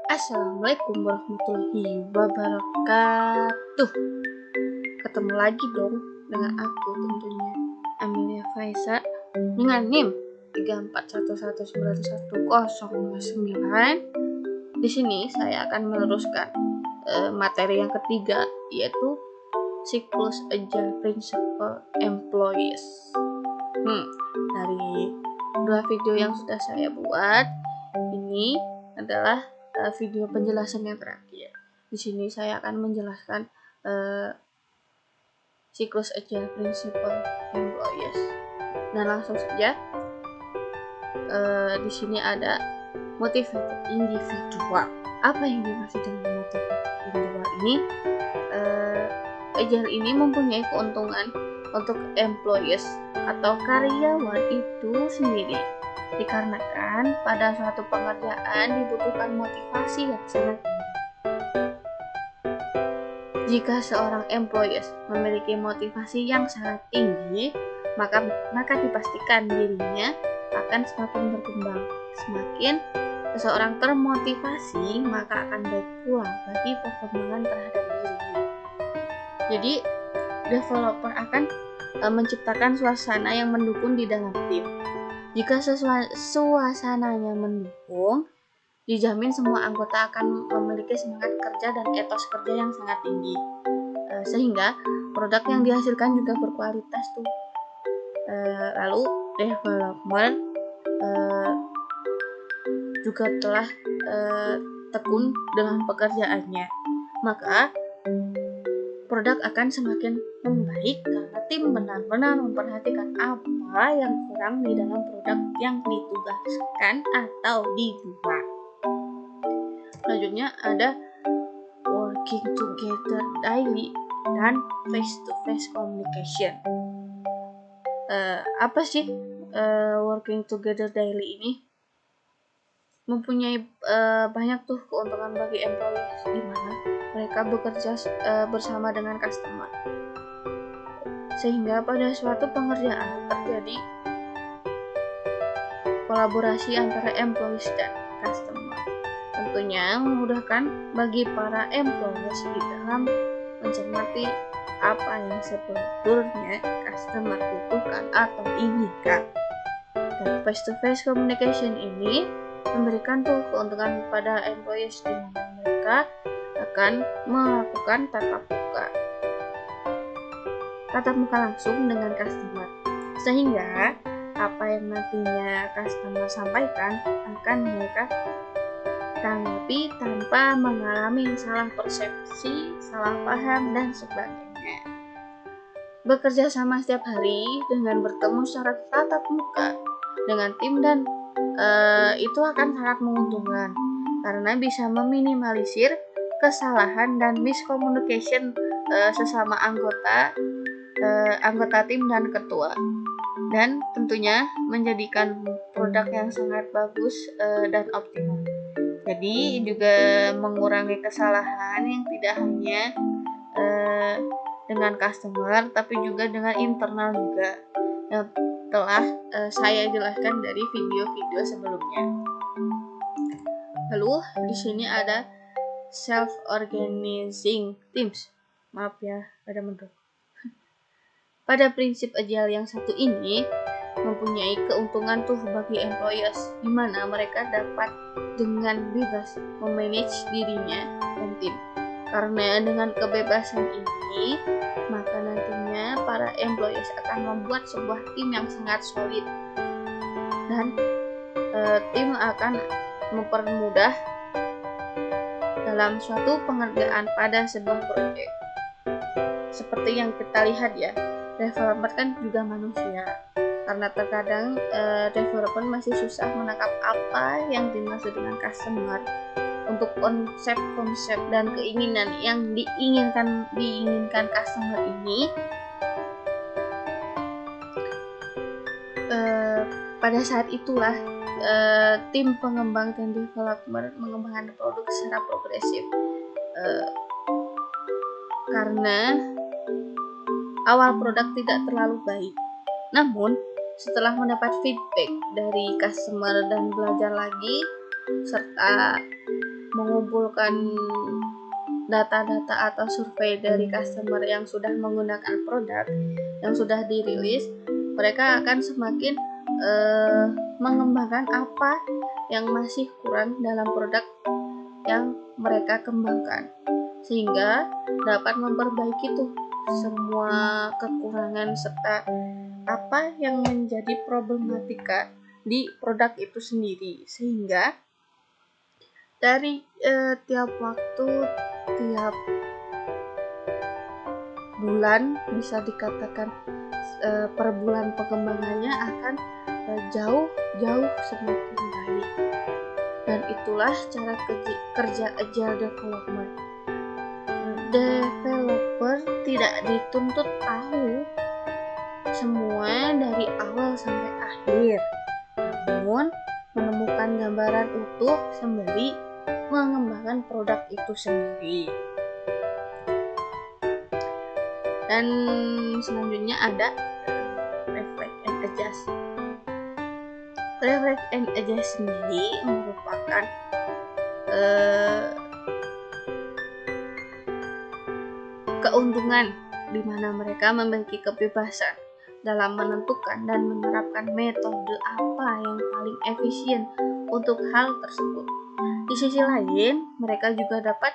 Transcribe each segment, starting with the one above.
Assalamualaikum warahmatullahi wabarakatuh. Ketemu lagi dong dengan aku tentunya, Amelia Faisa, dengan NIM 341111009. Di sini saya akan meneruskan materi yang ketiga, yaitu siklus agile principle employees. Dari dua video yang sudah saya buat, ini adalah video penjelasan yang terakhir. Di sini saya akan menjelaskan siklus agile principle employees. Nah, langsung saja. Di sini ada motivated individual. Apa yang dimaksud dengan motivated individual ini? Agile ini mempunyai keuntungan untuk employees atau karyawan itu sendiri, dikarenakan pada suatu pekerjaan dibutuhkan motivasi yang sangat tinggi. Jika seorang employees memiliki motivasi yang sangat tinggi, maka dipastikan dirinya akan semakin berkembang. Semakin seseorang termotivasi, maka akan baik pula bagi perkembangan terhadap dirinya. Jadi, developer akan menciptakan suasana yang mendukung di dalam tim. Jika suasananya mendukung, dijamin semua anggota akan memiliki semangat kerja dan etos kerja yang sangat tinggi, sehingga produk yang dihasilkan juga berkualitas tuh. Lalu developer juga telah tekun dengan pekerjaannya, maka produk akan semakin membaik karena tim benar-benar memperhatikan apa yang kurang di dalam produk yang ditugaskan atau dibuat. Selanjutnya ada working together daily dan face-to-face communication. Apa sih working together daily ini? Mempunyai banyak tuh keuntungan bagi employees, di mana mereka bekerja bersama dengan customer, sehingga pada suatu pengerjaan terjadi kolaborasi antara employees dan customer. Tentunya memudahkan bagi para employees di dalam mencermati apa yang sebetulnya customer butuhkan atau inginkan. Dan face-to-face communication ini memberikan tuh keuntungan pada employees, di mana mereka akan melakukan tatap muka langsung dengan customer, sehingga apa yang nantinya customer sampaikan akan mereka tanggapi tanpa mengalami salah persepsi, salah paham, dan sebagainya. Bekerja sama setiap hari dengan bertemu secara tatap muka dengan tim dan itu akan sangat menguntungkan karena bisa meminimalisir kesalahan dan miscommunication sesama anggota tim dan ketua, dan tentunya menjadikan produk yang sangat bagus dan optimal. Jadi juga mengurangi kesalahan yang tidak hanya dengan customer tapi juga dengan internal juga, yang telah saya jelaskan dari video-video sebelumnya. Lalu di sini ada self-organizing teams. Maaf ya, ada mendok. Pada prinsip agile yang satu ini mempunyai keuntungan tuh bagi employees, di mana mereka dapat dengan bebas memanage dirinya dan tim. Karena dengan kebebasan ini, maka nantinya para employees akan membuat sebuah tim yang sangat solid, dan tim akan mempermudah dalam suatu pengerjaan pada sebuah proyek. Seperti yang kita lihat ya, developer kan juga manusia, karena terkadang developer masih susah menangkap apa yang dimaksud dengan customer untuk konsep-konsep dan keinginan yang diinginkan customer ini. Pada saat itulah tim pengembang dan developer mengembangkan produk secara progresif, karena awal produk tidak terlalu baik, namun setelah mendapat feedback dari customer dan belajar lagi serta mengumpulkan data-data atau survei dari customer yang sudah menggunakan produk yang sudah dirilis, mereka akan semakin mengembangkan apa yang masih kurang dalam produk yang mereka kembangkan, sehingga dapat memperbaiki tuh semua kekurangan serta apa yang menjadi problematika di produk itu sendiri, sehingga dari tiap waktu, tiap bulan, bisa dikatakan per bulan pengembangannya akan jauh semakin baik. Dan itulah cara kerja agile development. Developer tidak dituntut tahu semua dari awal sampai akhir, namun menemukan gambaran utuh sembari mengembangkan produk itu sendiri. Dan selanjutnya ada reflect and adjust. Reflect and adjust sendiri merupakan keuntungan di mana mereka memiliki kebebasan dalam menentukan dan menerapkan metode apa yang paling efisien untuk hal tersebut. Di sisi lain, mereka juga dapat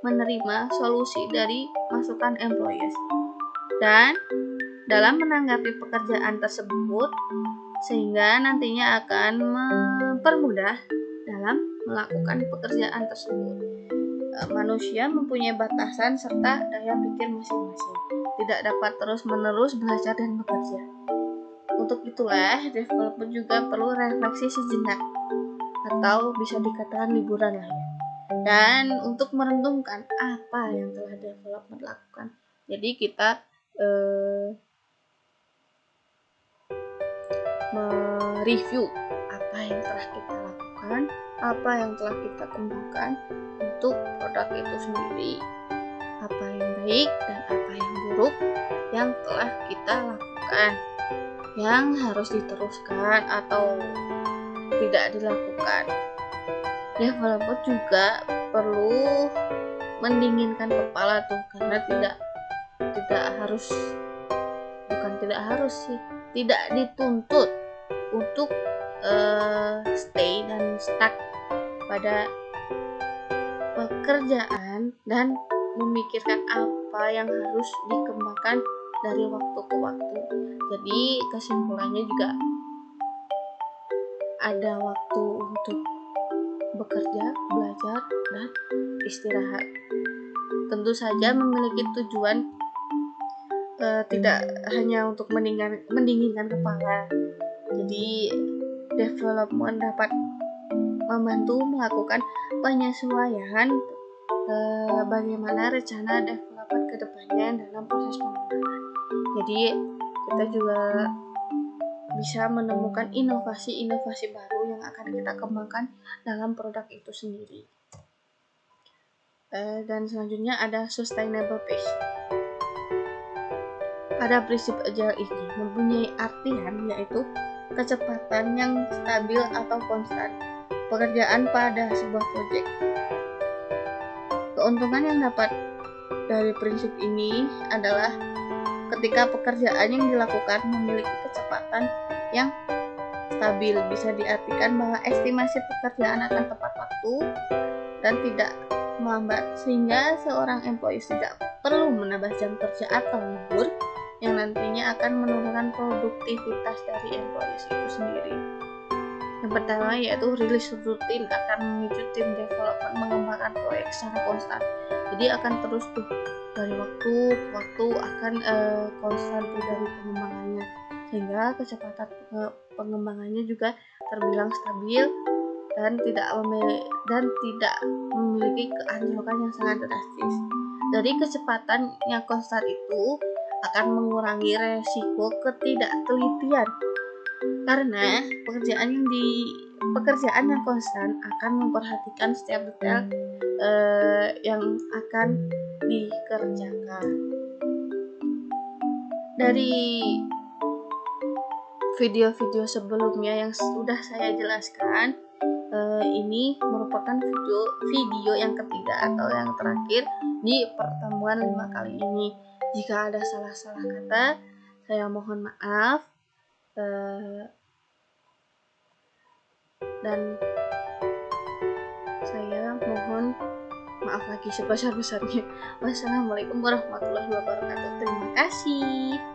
menerima solusi dari masukan employees dan dalam menanggapi pekerjaan tersebut, sehingga nantinya akan mempermudah dalam melakukan pekerjaan tersebut. Manusia mempunyai batasan serta daya pikir masing-masing, tidak dapat terus-menerus belajar dan bekerja. Untuk itulah, developer juga perlu refleksi sejenak, atau bisa dikatakan liburan lah ya. Dan untuk merenungkan apa yang telah developer lakukan. Jadi kita mereview apa yang telah kita lakukan, apa yang telah kita kembangkan untuk produk itu sendiri, apa yang baik dan apa yang buruk yang telah kita lakukan, yang harus diteruskan atau tidak dilakukan. Developer juga perlu mendinginkan kepala tuh, karena tidak dituntut untuk stay dan stuck pada pekerjaan dan memikirkan apa yang harus dikembangkan dari waktu ke waktu. Jadi kesimpulannya juga ada waktu untuk bekerja, belajar, dan istirahat. Tentu saja memiliki tujuan tidak hanya untuk mendinginkan kepala. Jadi development dapat membantu melakukan penyesuaian bagaimana rencana development ke depannya dalam proses pengembangan. Jadi kita juga bisa menemukan inovasi-inovasi baru yang akan kita kembangkan dalam produk itu sendiri. Dan selanjutnya ada sustainable pace. Pada prinsip agile ini mempunyai artian yaitu kecepatan yang stabil atau konstan pekerjaan pada sebuah proyek. Keuntungan yang dapat dari prinsip ini adalah ketika pekerjaan yang dilakukan memiliki kecepatan yang stabil, bisa diartikan bahwa estimasi pekerjaan akan tepat waktu dan tidak melambat, sehingga seorang employee tidak perlu menambah jam kerja atau libur yang nantinya akan menurunkan produktivitas dari employees itu sendiri. Yang pertama yaitu rilis rutin akan memicu tim development mengembangkan proyek secara konstan. Jadi akan terus tuh dari waktu ke waktu akan konstan tuh dari pengembangannya, sehingga kecepatan pengembangannya juga terbilang stabil dan tidak memiliki keanjlokan yang sangat drastis. Dari kecepatan yang konstan itu akan mengurangi resiko ketidaktelitian, karena pekerjaan yang konstan akan memperhatikan setiap detail yang akan dikerjakan. Dari video-video sebelumnya yang sudah saya jelaskan, ini merupakan video yang ketiga atau yang terakhir di pertemuan 5 kali ini. Jika ada salah-salah kata, saya mohon maaf. Dan saya mohon maaf lagi sebesar-besarnya. Wassalamualaikum warahmatullahi wabarakatuh. Terima kasih.